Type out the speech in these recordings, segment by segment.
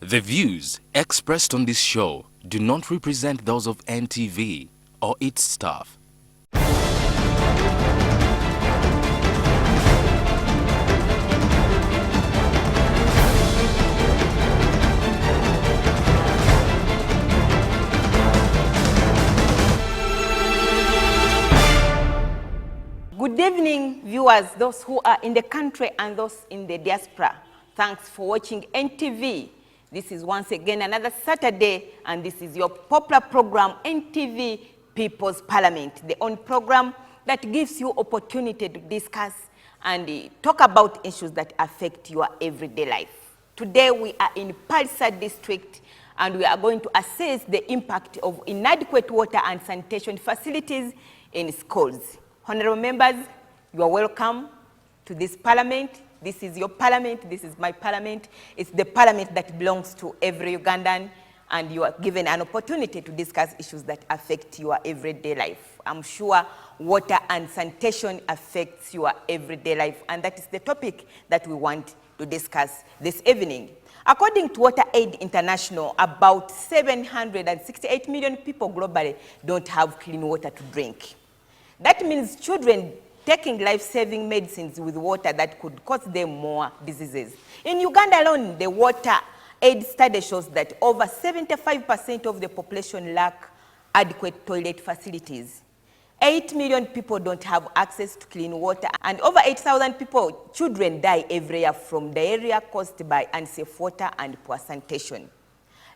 The views expressed on this show do not represent those of NTV or its staff. Good evening, viewers, those who are in the country and those in the diaspora. Thanks for watching NTV. This is once again another Saturday, and this is your popular program, NTV People's Parliament, the only program that gives you opportunity to discuss and talk about issues that affect your everyday life. Today we are in Pallisa district, and we are going to assess the impact of inadequate water and sanitation facilities in schools. Honorable members, you are welcome to this parliament. This is your parliament, this is my parliament. It's the parliament that belongs to every Ugandan, and you are given an opportunity to discuss issues that affect your everyday life. I'm sure water and sanitation affects your everyday life, and that is the topic that we want to discuss this evening. According to Water Aid International, about 768 million people globally don't have clean water to drink. That means children taking life-saving medicines with water that could cause them more diseases. In Uganda alone, the Water Aid study shows that over 75% of the population lack adequate toilet facilities. 8 million people don't have access to clean water, and over 8,000 people, children die every year from diarrhea caused by unsafe water and poor sanitation.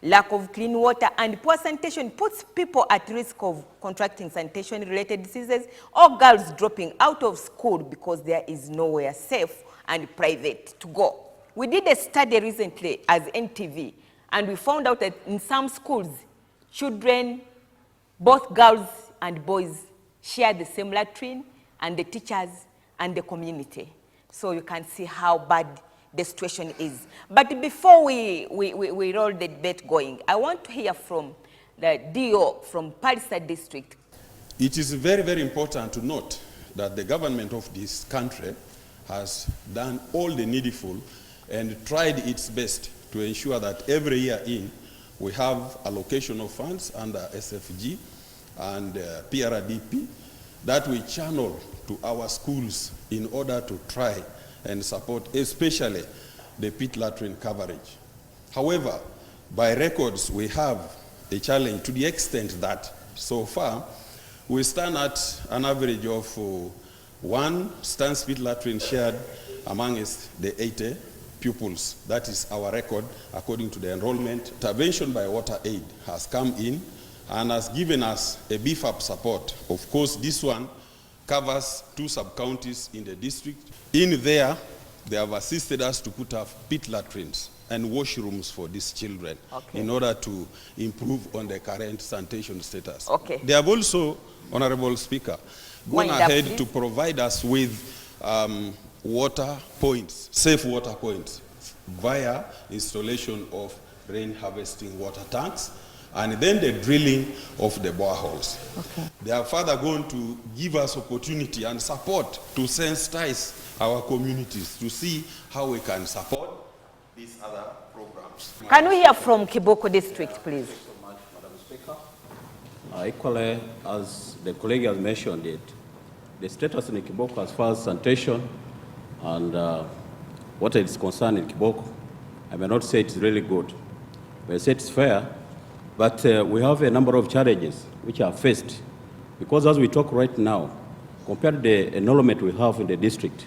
Lack of clean water and poor sanitation puts people at risk of contracting sanitation-related diseases, or girls dropping out of school because there is nowhere safe and private to go. We did a study recently as NTV, and we found out that in some schools, children, both girls and boys, share the same latrine, and the teachers and the community. So you can see how bad the situation is. But before we roll the debate going, I want to hear from the DO from Pallisa district. It is very, very important to note that the government of this country has done all the needful and tried its best to ensure that every year we have allocation of funds under SFG and PRDP that we channel to our schools in order to try and support especially the pit latrine coverage. However, by records we have a challenge to the extent that so far we stand at an average of one stands pit latrine shared amongst the 80 pupils. That is our record according to the enrollment. Intervention by Water Aid has come in and has given us a beef up support. Of course, this one covers 2 sub-counties in the district. In there, they have assisted us to put up pit latrines and washrooms for these children in order to improve on the current sanitation status. They have also, Honorable Speaker, gone ahead to provide us with water points, safe water points, via installation of rain harvesting water tanks, and then the drilling of the boreholes. They are further going to give us opportunity and support to sensitize our communities to see how we can support these other programs. Can we hear from Kiboko district, please? Thank you so much, Madam Speaker. Equally, as the colleague has mentioned it, the status in Kiboko as far as sanitation and water is concerned in Kiboko, I may not say it's really good. I may say it's fair, but we have a number of challenges which are faced. Because as we talk right now, compared to the enrollment we have in the district,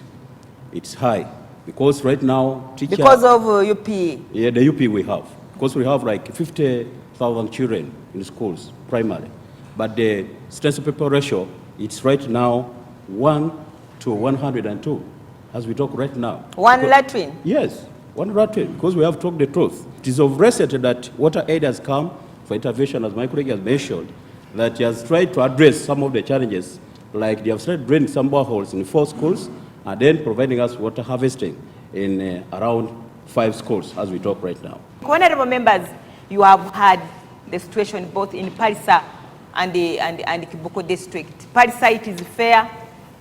it's high. Because right now, teachers... Because of UP? Yeah, the UP we have. Because we have like 50,000 children in schools, primarily. But the strength to people ratio, it's right now 1 to 102, as we talk right now. One latrine? Yes, one latrine, because we have talked the truth. It is of recent that Water Aid has come for intervention, as my colleague has mentioned, that he has tried to address some of the challenges, like they have started drilling some boreholes in 4 schools, and then providing us water harvesting in around 5 schools, as we talk right now. Honorable members, you have had the situation both in Pallisa and the Kiboko district. Pallisa, it is fair.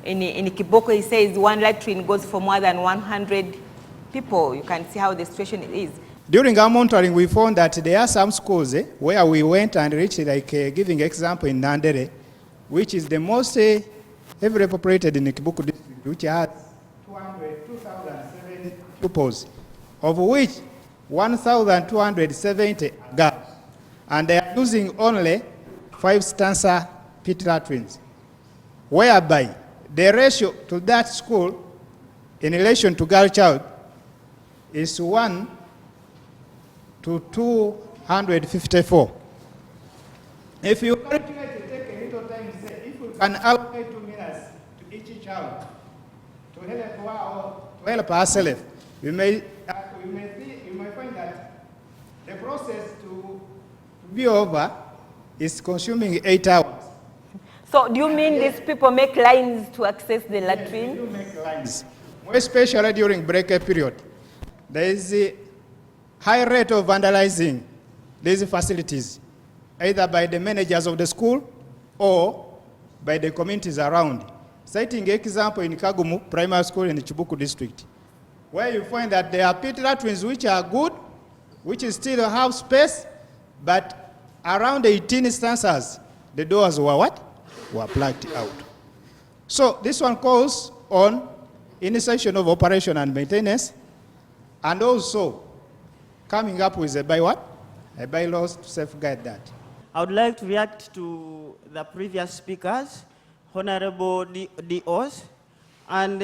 In Kiboko, he says one latrine goes for more than 100 people. You can see how the situation is. During our monitoring, we found that there are some schools where we went and reached, like giving example in Nandere, which is the most heavily populated in the Kibuku district, which has 2,007 pupils, of which 1,270 are girls. And they are using only 5 stanza pit latrines, whereby the ratio to that school in relation to girl child is 1 to 254. If you calculate, take a little time, say, if you can allocate 2 minutes to each child to help ourselves, you may find that the process to be over is consuming 8 hours. So do you mean these people make lines to access the latrine? Yes, they do make lines, more especially during break-up period. There is a high rate of vandalizing these facilities, either by the managers of the school or by the communities around. Citing example in Kagumu Primary School in the Chibuku district, where you find that there are pit latrines which are good, which still have space, but around 18 instances, the doors were what? Were plugged out. So this one calls on initiation of operation and maintenance, and also coming up with a bylaws to safeguard that. I would like to react to the previous speakers, Honorable DOs, and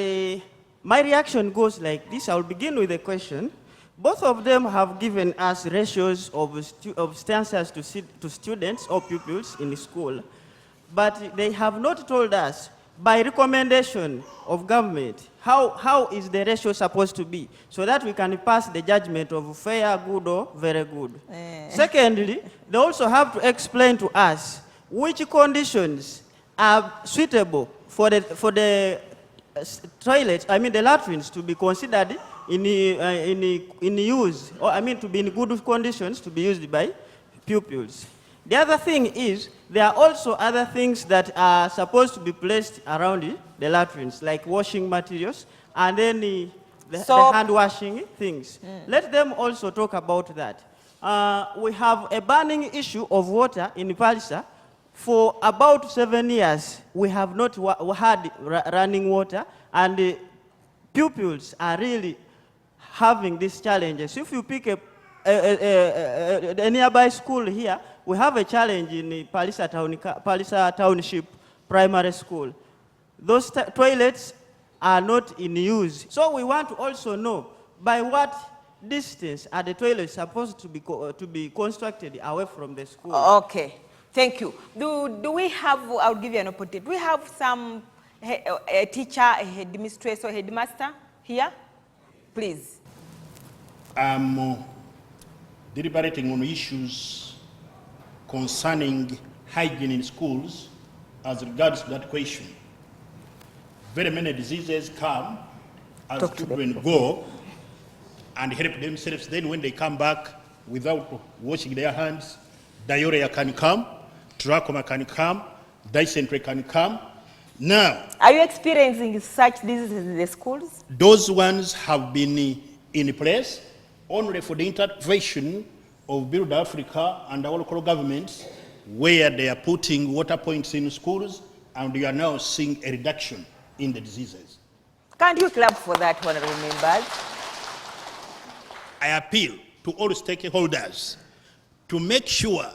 my reaction goes like this. I will begin with a question. Both of them have given us ratios of stances to students or pupils in school, but they have not told us, by recommendation of government, how is the ratio supposed to be, so that we can pass the judgment of fair, good, or very good. Secondly, they also have to explain to us which conditions are suitable for the toilets, I mean the latrines, to be considered in use, or I mean to be in good conditions to be used by pupils. The other thing is, there are also other things that are supposed to be placed around the latrines, like washing materials, and then the hand washing things. Let them also talk about that. We have a burning issue of water in Pallisa. For about 7 years, we have not had running water, and the pupils are really having these challenges. If you pick a nearby school here, we have a challenge in the Pallisa Township Primary School. Those toilets are not in use. So we want to also know by what distance are the toilets supposed to be constructed away from the school. Okay, thank you. Do we have, I'll give you an opportunity, do we have some a teacher, a headmistress or headmaster here? Please. Deliberating on issues concerning hygiene in schools as regards to that question. Very many diseases come as children go and help themselves. Then when they come back without washing their hands, diarrhea can come, trachoma can come, dysentery can come. Now, are you experiencing such diseases in the schools? Those ones have been in place only for the intervention of Build Africa and our local governments, where they are putting water points in schools, and we are now seeing a reduction in the diseases. Can't you clap for that, honorable members? I appeal to all stakeholders to make sure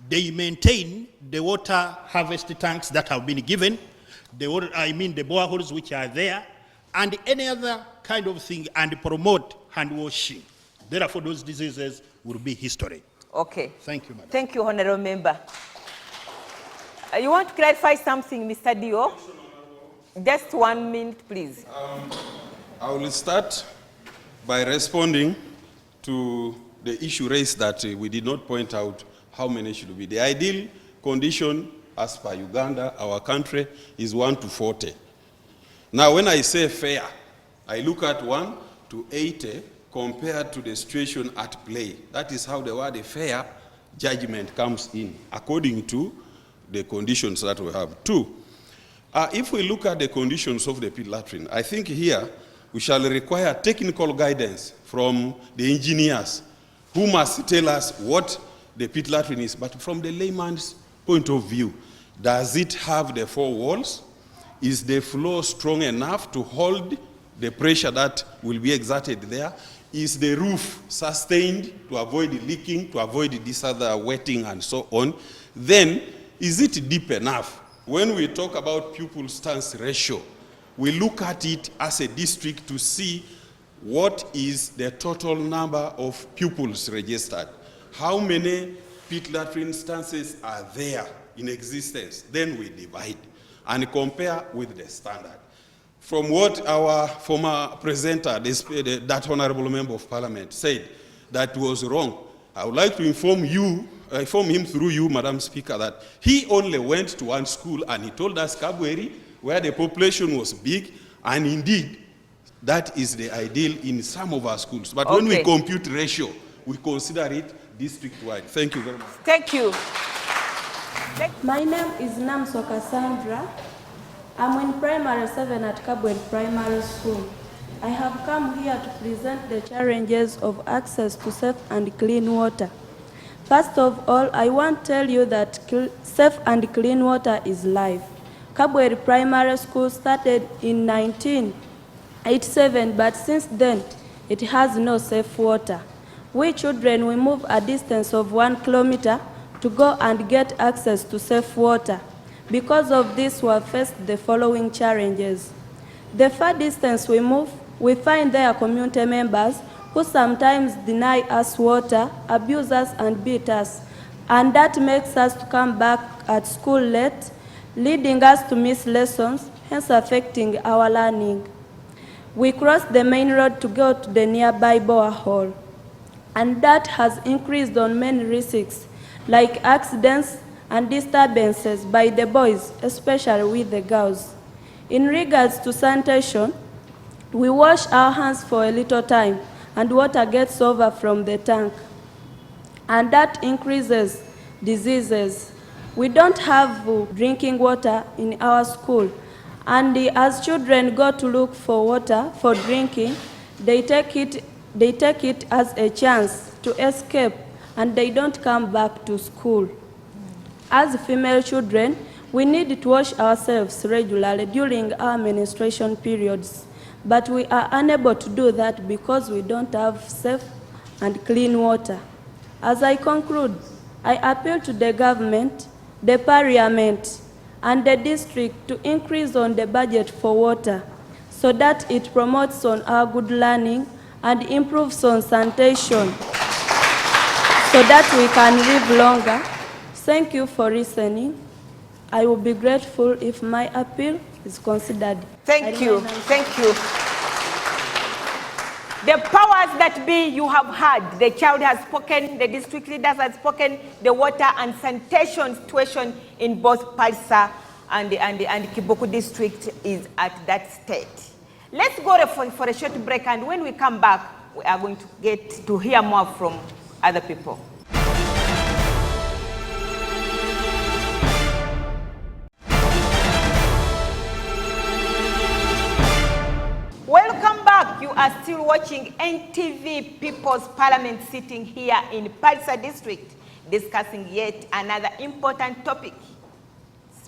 they maintain the water harvest tanks that have been given, the boreholes which are there, and any other kind of thing, and promote hand washing. Therefore, those diseases will be history. Okay. Thank you, Madam. Thank you, honorable member. You want to clarify something, Mr. Dio? Just 1 minute, please. I will start by responding to the issue raised that we did not point out how many should be. The ideal condition, as per Uganda, our country, is 1 to 40. Now, when I say fair, I look at 1 to 80 compared to the situation at play. That is how the word fair judgment comes in, according to the conditions that we have. 2, if we look at the conditions of the pit latrine, I think here we shall require technical guidance from the engineers who must tell us what the pit latrine is. But from the layman's point of view, does it have the 4 walls? Is the floor strong enough to hold the pressure that will be exerted there? Is the roof sustained to avoid leaking, to avoid this other wetting and so on? Then, is it deep enough? When we talk about pupil stance ratio, we look at it as a district to see what is the total number of pupils registered. How many pit latrine stances are there in existence? Then we divide and compare with the standard. From what our former presenter, that honorable member of parliament, said that was wrong, I would like to inform him through you, Madam Speaker, that he only went to one school and he told us Kabweri, where the population was big, and indeed, that is the ideal in some of our schools. But when we compute ratio, we consider it district-wide. Thank you very much. Thank you. My name is Namso Cassandra. I'm in primary 7 at Kabweri Primary School. I have come here to present the challenges of access to safe and clean water. First of all, I want to tell you that safe and clean water is life. Kabweri Primary School started in 1987, but since then, it has no safe water. We children, we move a distance of 1 kilometer to go and get access to safe water. Because of this, we have faced the following challenges. The far distance we move, we find there community members who sometimes deny us water, abuse us and beat us, and that makes us to come back at school late, leading us to miss lessons, hence affecting our learning. We cross the main road to go to the nearby borehole, and that has increased on many risks, like accidents and disturbances by the boys, especially with the girls. In regards to sanitation, we wash our hands for a little time, and water gets over from the tank, and that increases diseases. We don't have drinking water in our school, and as children go to look for water for drinking, they take it as a chance to escape, and they don't come back to school. As female children, we need to wash ourselves regularly during our menstruation periods, but we are unable to do that because we don't have safe and clean water. As I conclude, I appeal to the government, the parliament, and the district to increase on the budget for water so that it promotes on our good learning and improves on sanitation so that we can live longer. Thank you for listening. I will be grateful if my appeal is considered. Thank you. Thank you. The powers that be you have heard. The child has spoken, the district leaders have spoken, the water and sanitation situation in both Pallisa and Kiboku district is at that state. Let's go for a short break, and when we come back, we are going to get to hear more from other people. Welcome back. You are still watching NTV People's Parliament sitting here in Pallisa district discussing yet another important topic,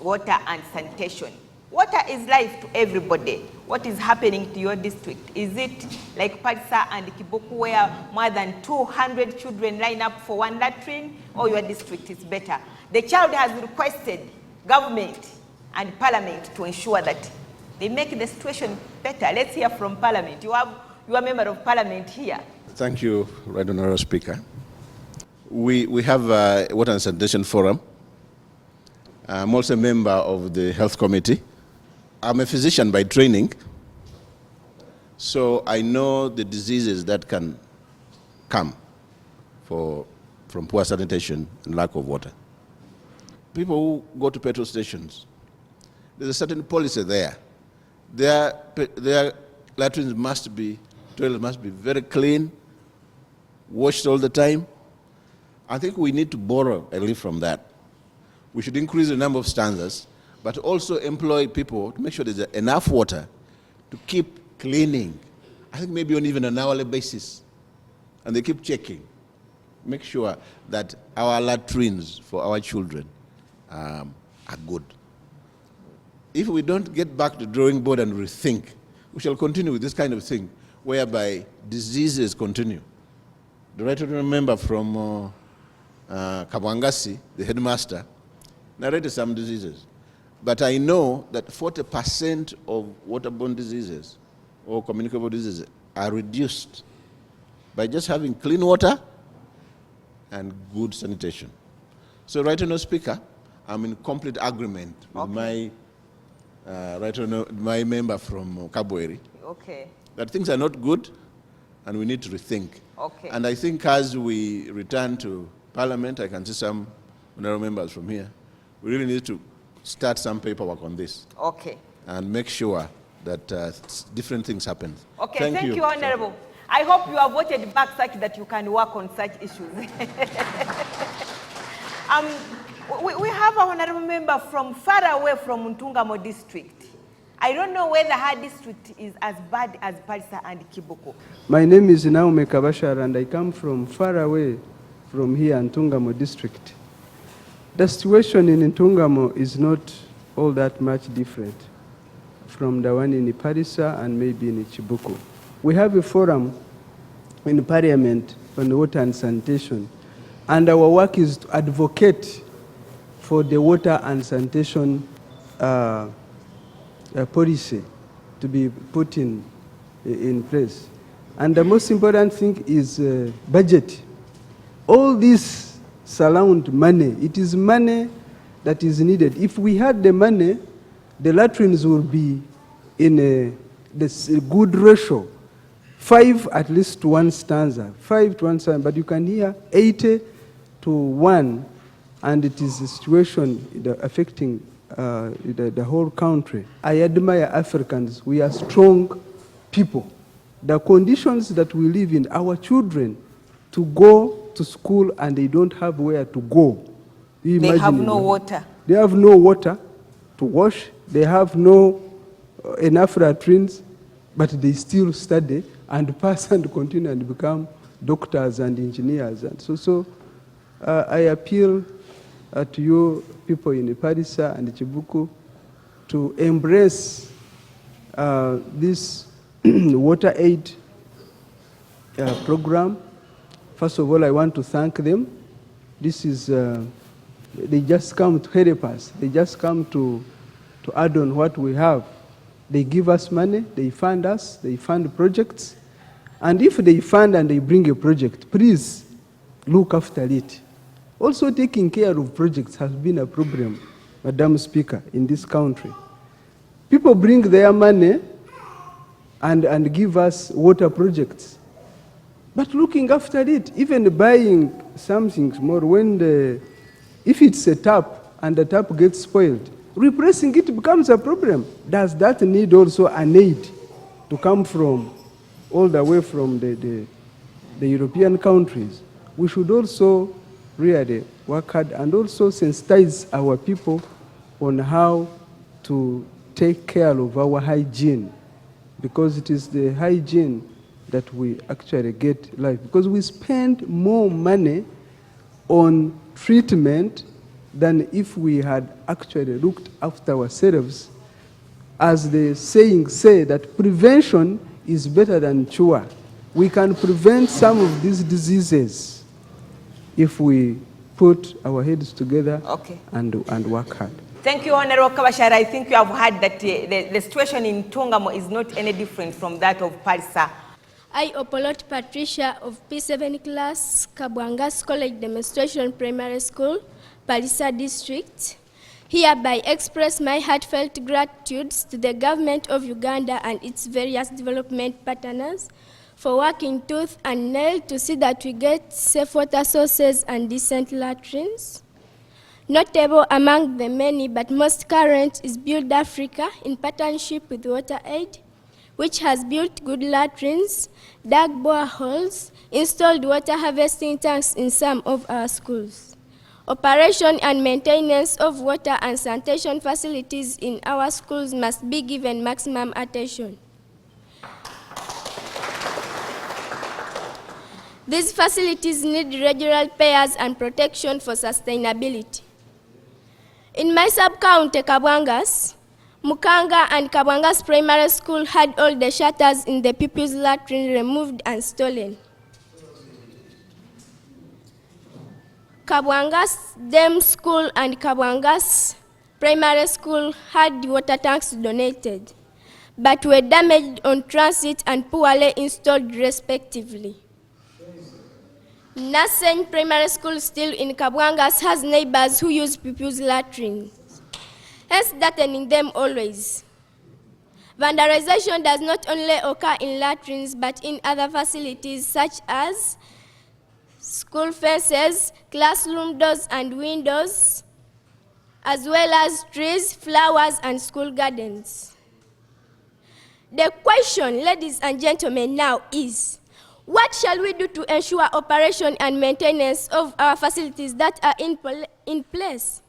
water and sanitation. Water is life to everybody. What is happening to your district? Is it like Pallisa and Kiboku where more than 200 children line up for one latrine, or your district is better? The child has requested government and parliament to ensure that they make the situation better. Let's hear from Parliament. You are a member of Parliament here. Thank you, Right Honourable Speaker. We have a Water and Sanitation Forum. I'm also a member of the Health Committee. I'm a physician by training, so I know the diseases that can come from poor sanitation and lack of water. People who go to petrol stations, there's a certain policy there. Their latrines toilets must be very clean, washed all the time. I think we need to borrow a little from that. We should increase the number of standards, but also employ people to make sure there's enough water to keep cleaning. I think maybe on even an hourly basis, and they keep checking. make sure that our latrines for our children are good. If we don't get back to the drawing board and rethink, we shall continue with this kind of thing, whereby diseases continue. The right honourable member from Kabwangasi, the headmaster, narrated some diseases. But I know that 40% of waterborne diseases or communicable diseases are reduced by just having clean water and good sanitation. So, Right Honourable Speaker, I'm in complete agreement with my my member from Kabweri. Okay. That things are not good and we need to rethink. Okay. And I think as we return to Parliament, I can see some honourable members from here, we really need to start some paperwork on this. Okay. And make sure that different things happen. Okay, thank you, Honourable. I hope you have voted back such that you can work on such issues. We have a honourable member from far away from Ntungamo district. I don't know whether her district is as bad as Pallisa and Kiboko. My name is Naume Kabashar and I come from far away from here, Ntungamo district. The situation in Ntungamo is not all that much different from the one in Pallisa and maybe in Chibuku. We have a forum in Parliament on water and sanitation, and our work is to advocate for the water and sanitation policy to be put in place. And the most important thing is budget. All this surround money. It is money that is needed. If we had the money, the latrines would be in a good ratio. 5 at least to 1 stanza, 5 to 1 stanza, but you can hear 80 to 1, and it is a situation affecting the whole country. I admire Africans. We are strong people. The conditions that we live in, our children to go to school and they don't have where to go. They have no water. They have no water to wash. They have no enough latrines, but they still study and pass and continue and become doctors and engineers. And so I appeal to you people in Pallisa and Chibuku to embrace this water aid program. First of all, I want to thank them. This is, they just come to help us. They just come to add on what we have. They give us money, they fund us, they fund projects. And if they fund and they bring a project, please look after it. Also, taking care of projects has been a problem, Madam Speaker, in this country. People bring their money and give us water projects. But looking after it, even buying something more, if it's a tap and the tap gets spoiled, replacing it becomes a problem. Does that need also an aid to come from all the way from the European countries? We should also really work hard and also sensitize our people on how to take care of our hygiene, because it is the hygiene that we actually get life. Because we spend more money on treatment than if we had actually looked after ourselves. As the saying say that prevention is better than cure. We can prevent some of these diseases if we put our heads together and work hard. Thank you, Honorable Kabashara. I think you have heard that the situation in Ntungamo is not any different from that of Pallisa. I, Opolot Patricia of P7 class, Kabwangas College Demonstration Primary School, Pallisa District, hereby express my heartfelt gratitude to the government of Uganda and its various development partners for working tooth and nail to see that we get safe water sources and decent latrines. Notable among the many but most current is Build Africa in partnership with WaterAid, which has built good latrines, dug boreholes, installed water harvesting tanks in some of our schools. Operation and maintenance of water and sanitation facilities in our schools must be given maximum attention. These facilities need regular repairs and protection for sustainability. In my sub-county, Kabwangas, Mukanga and Kabwangas Primary School had all the shutters in the pupils' latrine removed and stolen. Kabwangas Dam School and Kabwangas Primary School had water tanks donated, but were damaged on transit and poorly installed respectively. Nasen Primary School, still in Kabwangas, has neighbors who use pupils' latrines, hence darkening them always. Vandalization does not only occur in latrines, but in other facilities such as school fences, classroom doors and windows, as well as trees, flowers, and school gardens. The question, ladies and gentlemen, now is, what shall we do to ensure operation and maintenance of our facilities that are in place?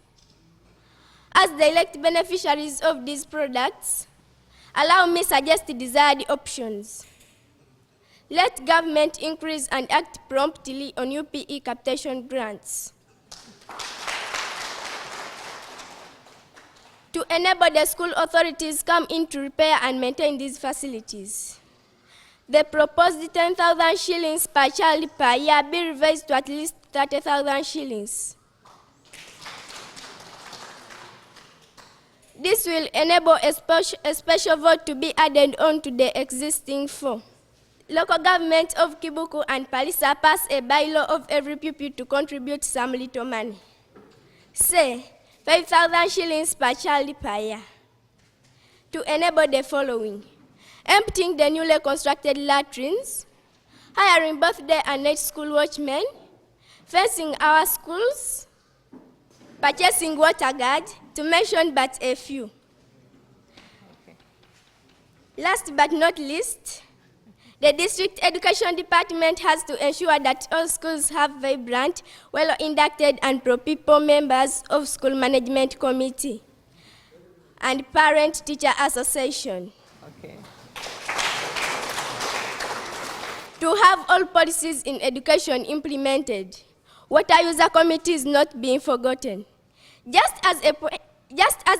As the elect beneficiaries of these products, allow me to suggest the desired options. Let government increase and act promptly on UPE capitation grants. To enable the school authorities come in to repair and maintain these facilities. The proposed 10,000 shillings per child per year be revised to at least 30,000 shillings. This will enable a special vote to be added on to the existing 4. Local government of Kibuku and Pallisa pass a bylaw of every pupil to contribute some little money. Say, 5,000 shillings per child per year. To enable the following: emptying the newly constructed latrines, hiring both day and night school watchmen, fencing our schools, purchasing water guard, to mention but a few. Last but not least, the district education department has to ensure that all schools have vibrant, well-inducted and pro-people members of school management committee and parent-teacher association. Okay. To have all policies in education implemented, water user committee is not being forgotten. Just as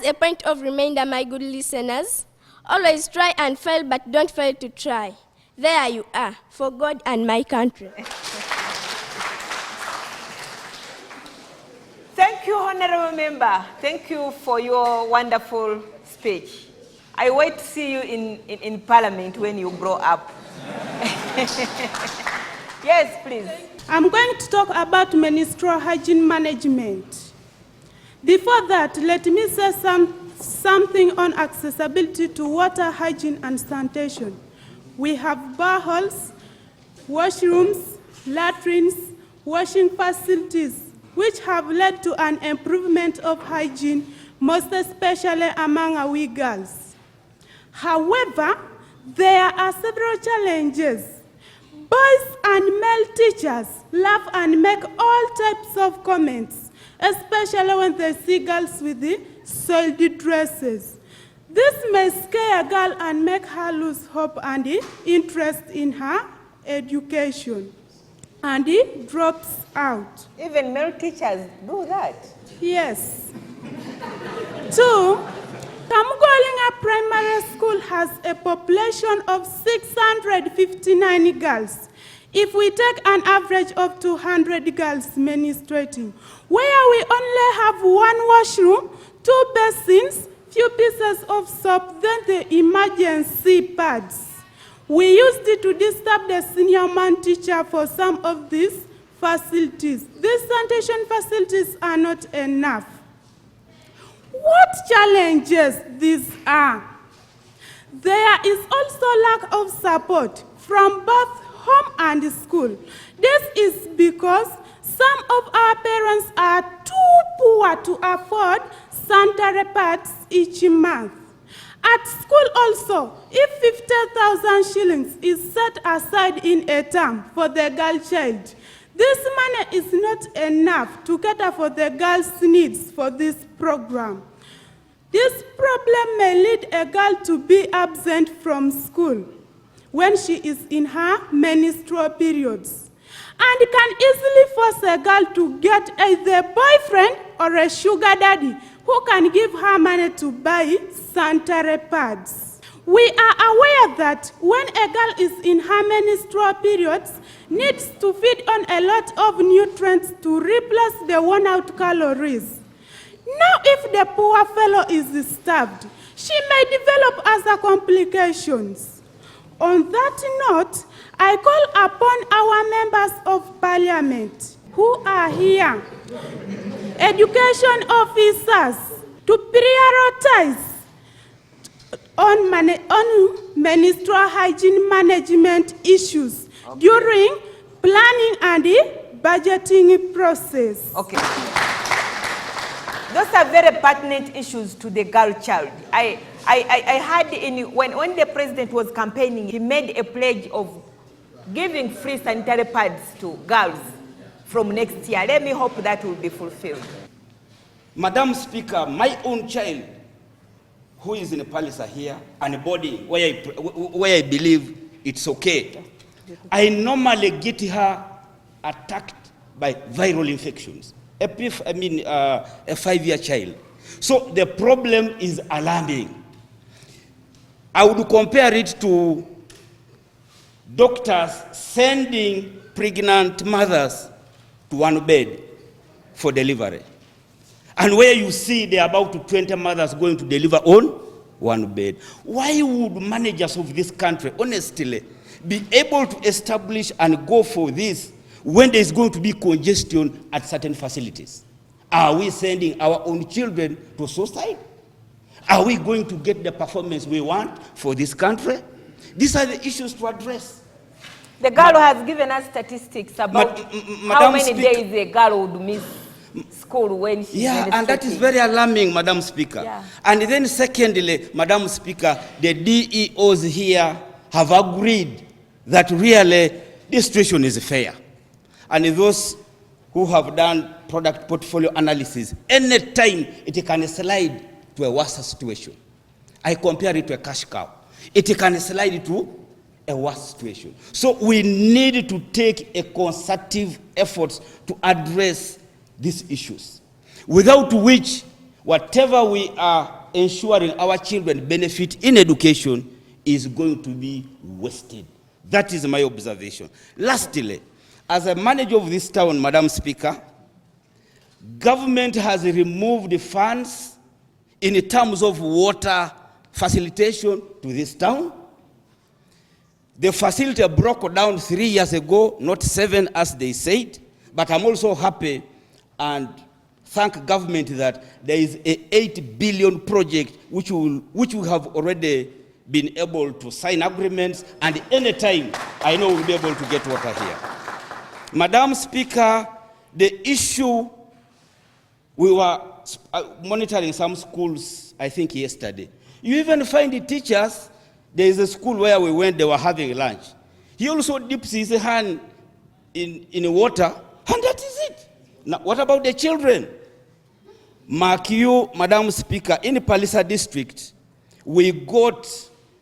a point of reminder, my good listeners, always try and fail, but don't fail to try. There you are, for God and my country. Thank you, Honorable Member. Thank you for your wonderful speech. I wait to see you in Parliament when you grow up. Yes, please. I'm going to talk about menstrual hygiene management. Before that, let me say something on accessibility to water, hygiene, and sanitation. We have boreholes, washrooms, latrines, washing facilities, which have led to an improvement of hygiene, most especially among our girls. However, there are several challenges. Boys and male teachers laugh and make all types of comments, especially when they see girls with the soiled dresses. This may scare a girl and make her lose hope and interest in her education, and it drops out. Even male teachers do that? Yes. 2, Kamugolinga Primary School has a population of 659 girls. If we take an average of 200 girls menstruating, where we only have 1 washroom, 2 basins, few pieces of soap, then the emergency pads. We used it to disturb the senior man teacher for some of these facilities. These sanitation facilities are not enough. What challenges these are? There is also lack of support from both home and school. This is because some of our parents are too poor to afford sanitary pads each month. At school also, if 50,000 shillings is set aside in a term for the girl child, this money is not enough to cater for the girl's needs for this program. This problem may lead a girl to be absent from school when she is in her menstrual periods. and can easily force a girl to get either a boyfriend or a sugar daddy who can give her money to buy sanitary pads. We are aware that when a girl is in her menstrual periods, needs to feed on a lot of nutrients to replace the worn-out calories. Now, if the poor fellow is starved, she may develop other complications. On that note, I call upon our members of parliament who are here, education officers, to prioritize on menstrual hygiene management issues during planning and the budgeting process. Okay. Those are very pertinent issues to the girl child. I heard when the president was campaigning, he made a pledge of giving free sanitary pads to girls from next year. Let me hope that will be fulfilled. Madam Speaker, my own child, who is in Pallisa here, and a body where I believe it's okay, I normally get her attacked by viral infections. A 5-year child. So the problem is alarming. I would compare it to doctors sending pregnant mothers to one bed for delivery. And where you see there are about 20 mothers going to deliver on one bed. Why would managers of this country, honestly, be able to establish and go for this when there is going to be congestion at certain facilities? Are we sending our own children to suicide? Are we going to get the performance we want for this country? These are the issues to address. The girl has given us statistics about how many days a girl would miss school when she's and that is very alarming, Madam Speaker. Yeah. And then secondly, Madam Speaker, the DEOs here have agreed that really this situation is fair. And those who have done product portfolio analysis, any time it can slide to a worse situation. I compare it to a cash cow. It can slide to a worse situation. So we need to take a concerted effort to address these issues, without which whatever we are ensuring our children benefit in education is going to be wasted. That is my observation. Lastly, as a manager of this town, Madam Speaker, government has removed the funds in terms of water facilitation to this town. The facility broke down 3 years ago, not 7 as they said, but I'm also happy and thank government that there is a 8 billion project which we have already been able to sign agreements, and anytime I know we'll be able to get water here. Madam Speaker, the issue, we were monitoring some schools, I think yesterday. You even find the teachers, there is a school where we went, they were having lunch. He also dips his hand in water, and that is it. Now, what about the children? Mark you, Madam Speaker, in Pallisa district, we got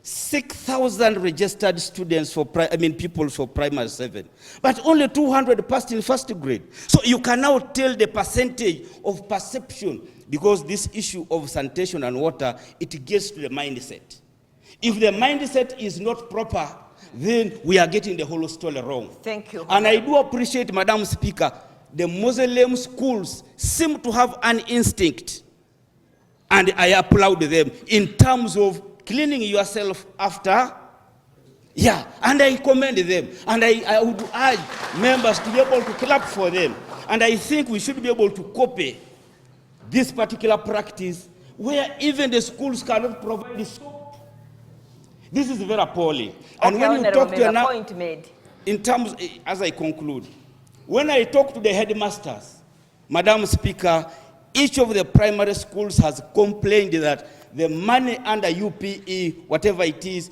6,000 registered students for pupils for primary 7, but only 200 passed in first grade. So you can now tell the percentage of perception, because this issue of sanitation and water, it gets to the mindset. If the mindset is not proper, then we are getting the whole story wrong. Thank you. And I do appreciate, Madam Speaker, the Muslim schools seem to have an instinct, and I applaud them in terms of cleaning yourself after. And I commend them, and I would urge members to be able to clap for them. And I think we should be able to copy this particular practice where even the schools cannot provide the soap. This is very appalling. And when you talk to point made. In terms, as I conclude, when I talk to the headmasters, Madam Speaker, each of the primary schools has complained that the money under UPE, whatever it is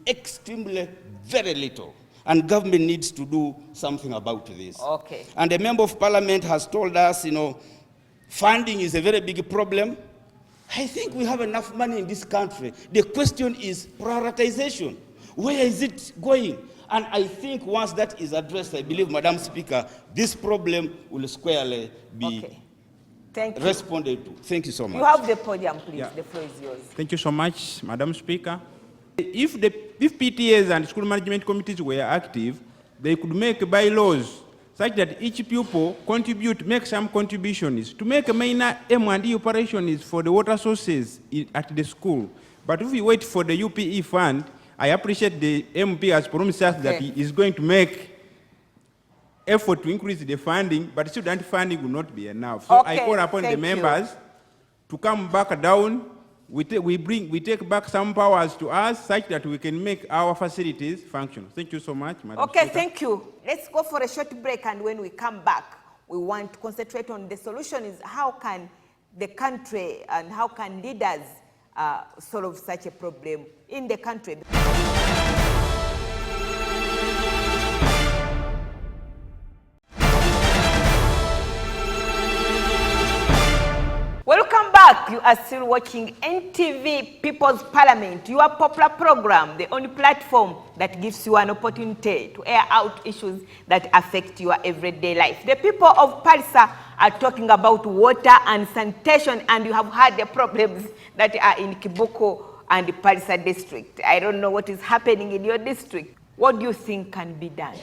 extremely very little. And government needs to do something about this. Okay. And the Member of Parliament has told us, funding is a very big problem. I think we have enough money in this country. The question is prioritization. Where is it going? And I think once that is addressed, I believe, Madam Speaker, this problem will squarely be responded to. Thank you so much. You have the podium, please. Yeah. The floor is yours. Thank you so much, Madam Speaker. If PTAs and school management committees were active, they could make bylaws such that each pupil make some contributions to make a minor M&E operations for the water sources at the school. But if we wait for the UPE fund, I appreciate the MP has promised us that he is going to make effort to increase the funding, but student funding will not be enough. So I call upon the members to come back down. We take back some powers to us such that we can make our facilities functional. Thank you so much, Madam Speaker. Thank you. Let's go for a short break, and when we come back, we want to concentrate on the solution is how can the country and how can leaders solve such a problem in the country. Welcome back. You are still watching NTV People's Parliament, your popular program, the only platform that gives you an opportunity to air out issues that affect your everyday life. The people of Pallisa are talking about water and sanitation, and you have heard the problems that are in Kibuku and the Pallisa district. I don't know what is happening in your district. What do you think can be done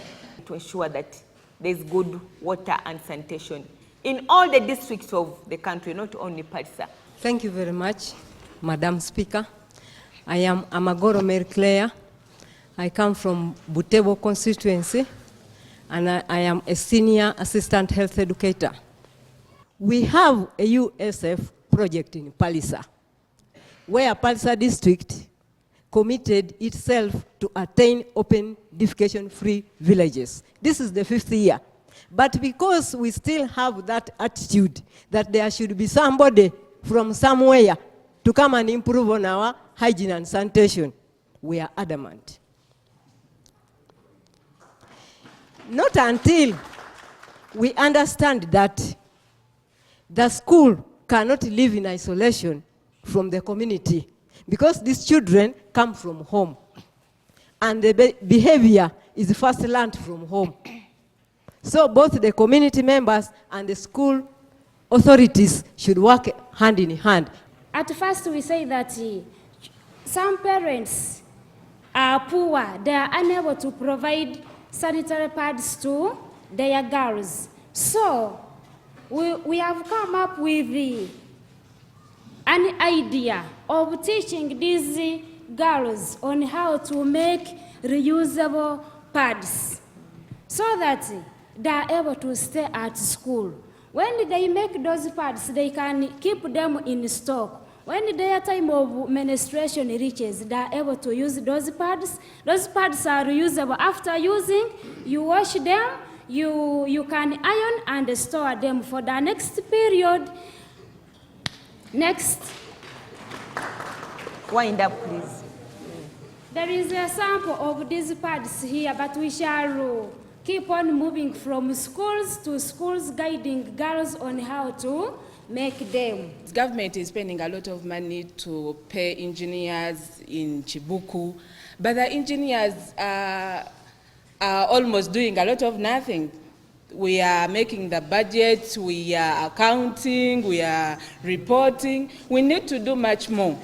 to ensure that there's good water and sanitation in all the districts of the country, not only Pallisa? Thank you very much, Madam Speaker. I am Amagoro Mary Claire. I come from Butebo constituency, and I am a senior assistant health educator. We have a USF project in Pallisa, where Pallisa district committed itself to attain open defecation-free villages. This is the 5th year. But because we still have that attitude that there should be somebody from somewhere to come and improve on our hygiene and sanitation, we are adamant. Not until we understand that the school cannot live in isolation from the community, because these children come from home, and the behavior is first learned from home. So both the community members and the school authorities should work hand in hand. At first we say that some parents are poor, they are unable to provide sanitary pads to their girls. So we have come up with an idea of teaching these girls on how to make reusable pads so that they are able to stay at school. When they make those pads, they can keep them in stock. When their time of menstruation reaches, they are able to use those pads. Those pads are reusable. After using, you wash them, you can iron and store them for the next period. Next. Wind up, please. There is a sample of these pads here, but we shall keep on moving from schools to schools, guiding girls on how to make them. The government is spending a lot of money to pay engineers in Chibuku, but the engineers are almost doing a lot of nothing. We are making the budget, we are accounting, we are reporting. We need to do much more.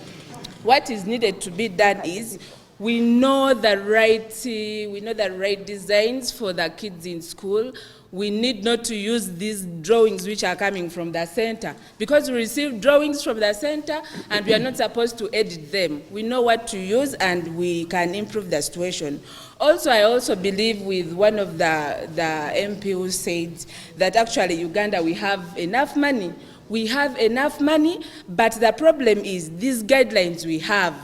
What is needed to be done is we know the right designs for the kids in school. We need not to use these drawings which are coming from the center, because we receive drawings from the center and we are not supposed to edit them. We know what to use and we can improve the situation. Also, I also believe with one of the MP who said that actually Uganda, we have enough money. We have enough money, but the problem is these guidelines we have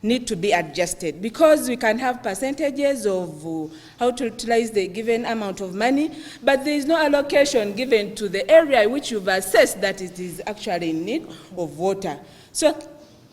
need to be adjusted, because we can have percentages of how to utilize the given amount of money, but there is no allocation given to the area which you've assessed that it is actually in need of water. So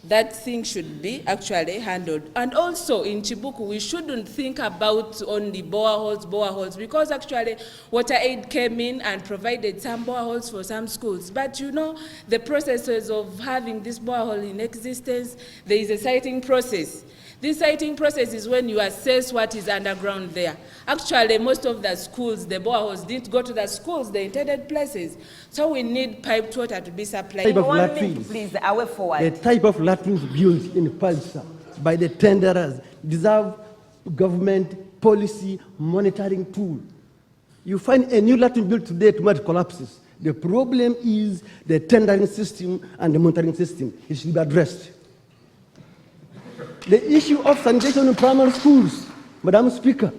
that thing should be actually handled. And also in Chibuku, we shouldn't think about only boreholes, because actually Water Aid came in and provided some boreholes for some schools. But you know, the processes of having this borehole in existence, there is a siting process. This siting process is when you assess what is underground there. Actually, most of the schools, the boreholes didn't go to the schools, the intended places. So we need piped water to be supplied. Please, away forward. The type of latrines built in Pallisa by the tenderers deserve government policy monitoring tool. You find a new latrine built today, tomorrow it collapses. The problem is the tendering system and the monitoring system. It should be addressed. The issue of sanitation in primary schools, Madam Speaker,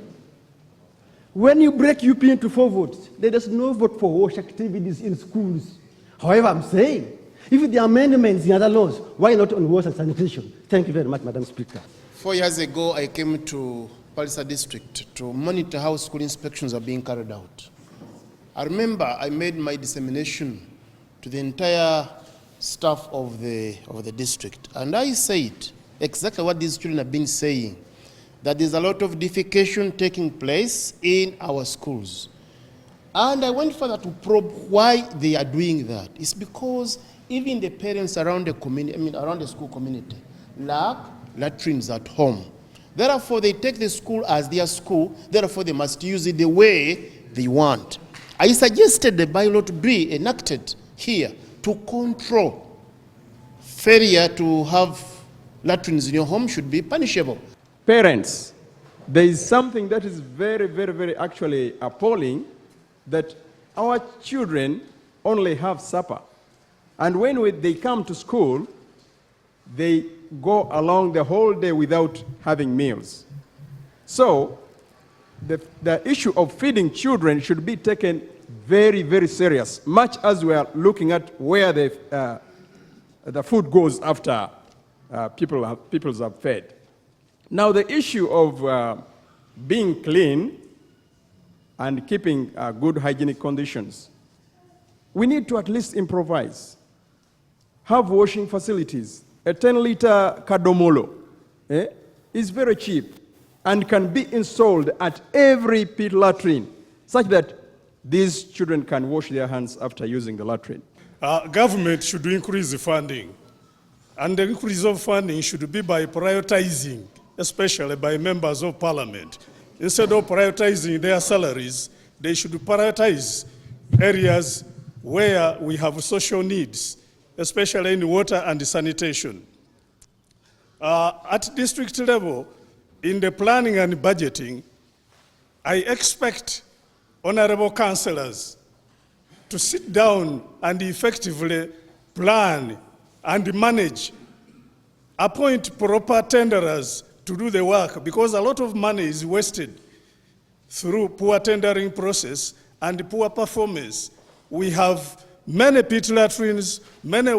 when you break UP into 4 votes, there is no vote for wash activities in schools. However, I'm saying, if the amendments in other laws, why not on wash and sanitation? Thank you very much, Madam Speaker. 4 years ago, I came to Pallisa district to monitor how school inspections are being carried out. I remember I made my dissemination to the entire staff of the district, and I said exactly what these children have been saying, that there's a lot of defecation taking place in our schools. And I went further to probe why they are doing that. It's because even the parents around the community, around the school community, lack latrines at home. Therefore, they take the school as their school, therefore they must use it the way they want. I suggested the bylaw to be enacted here to control failure to have latrines in your home should be punishable. Parents, there is something that is very, very, very actually appalling, that our children only have supper. And when they come to school, they go along the whole day without having meals. So the issue of feeding children should be taken very, very serious, much as we are looking at where the food goes after people have fed. Now, the issue of being clean and keeping good hygienic conditions, we need to at least improvise. Have washing facilities. A 10-liter Kadomolo is very cheap and can be installed at every pit latrine, such that these children can wash their hands after using the latrine. Government should increase the funding. And the increase of funding should be by prioritizing, especially by members of parliament. Instead of prioritizing their salaries, they should prioritize areas where we have social needs, especially in water and sanitation. At district level, in the planning and budgeting, I expect honorable councillors to sit down and effectively plan and manage, appoint proper tenderers to do the work, because a lot of money is wasted through poor tendering process and poor performance. We have many pit latrines, many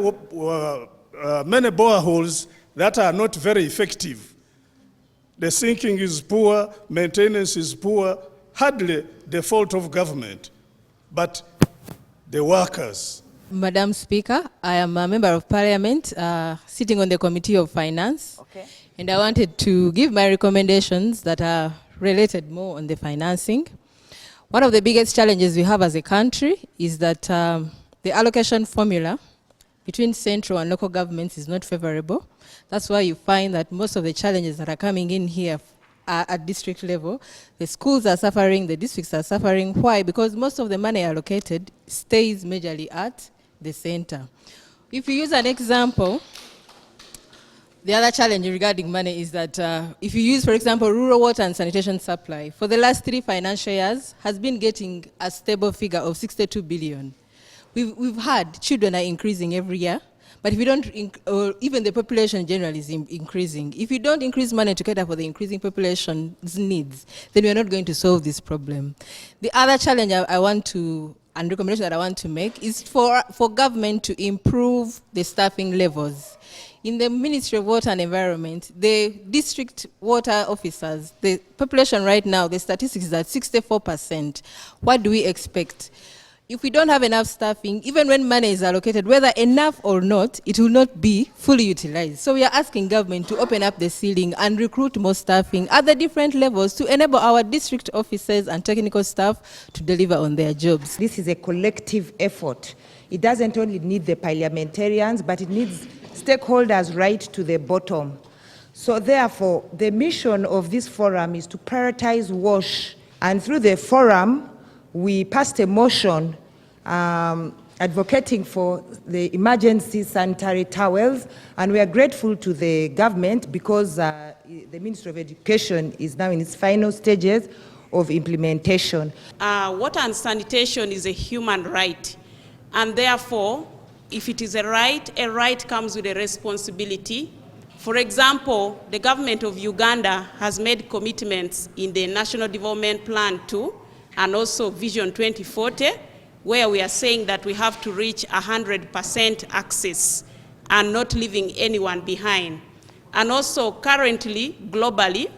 boreholes that are not very effective. The sinking is poor, maintenance is poor, hardly the fault of government, but the workers. Madam Speaker, I am a member of Parliament sitting on the Committee of Finance. Okay. And I wanted to give my recommendations that are related more on the financing. One of the biggest challenges we have as a country is that the allocation formula between central and local governments is not favorable. That's why you find that most of the challenges that are coming in here are at district level. The schools are suffering, the districts are suffering. Why? Because most of the money allocated stays majorly at the center. If you use an example, the other challenge regarding money is that if you use, for example, rural water and sanitation supply, for the last 3 financial years has been getting a stable figure of 62 billion. We've had children are increasing every year, but if you don't, even the population generally is increasing. If you don't increase money to cater for the increasing population's needs, then we're not going to solve this problem. The other challenge and recommendation that I want to make is for government to improve the staffing levels. In the Ministry of Water and Environment, the district water officers, the population right now, the statistics is at 64%. What do we expect? If we don't have enough staffing, even when money is allocated, whether enough or not, it will not be fully utilized. So we are asking government to open up the ceiling and recruit more staffing at the different levels to enable our district officers and technical staff to deliver on their jobs. This is a collective effort. It doesn't only need the parliamentarians, but it needs stakeholders right to the bottom. So therefore, the mission of this forum is to prioritize WASH, and through the forum, we passed a motion advocating for the emergency sanitary towels, and we are grateful to the government because the Ministry of Education is now in its final stages of implementation. Water and sanitation is a human right, and therefore, if it is a right comes with a responsibility. For example, the government of Uganda has made commitments in the National Development Plan 2 and also Vision 2040, where we are saying that we have to reach 100% access and not leaving anyone behind. And also currently, globally,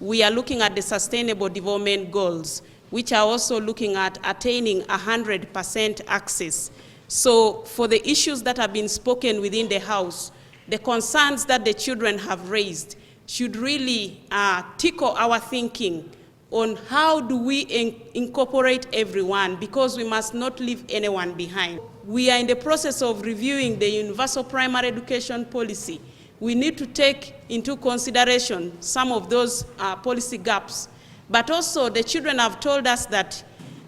we are looking at the Sustainable Development Goals, which are also looking at attaining 100% access. So for the issues that have been spoken within the House, the concerns that the children have raised should really tickle our thinking on how do we incorporate everyone, because we must not leave anyone behind. We are in the process of reviewing the universal primary education policy. We need to take into consideration some of those policy gaps. But also the children have told us that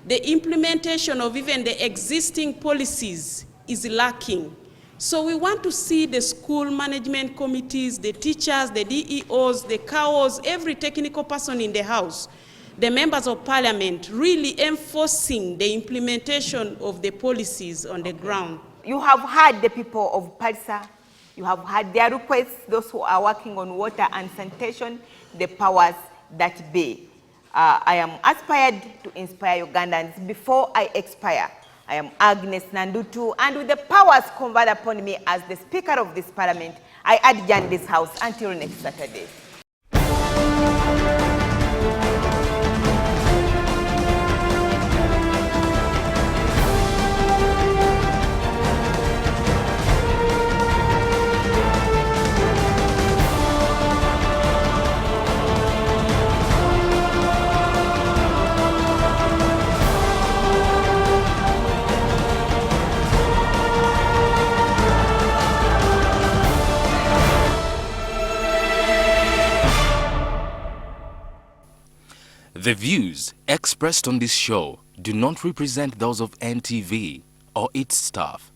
the implementation of even the existing policies is lacking. So we want to see the school management committees, the teachers, the DEOs, the CAOs, every technical person in the House, the members of Parliament really enforcing the implementation of the policies on the ground. You have heard the people of Pallisa, you have heard their requests, those who are working on water and sanitation, the powers that be. I am aspired to inspire Ugandans. Before I expire, I am Agnes Nandutu, and with the powers conferred upon me as the Speaker of this Parliament, I adjourn this House until next Saturday. The views expressed on this show do not represent those of NTV or its staff.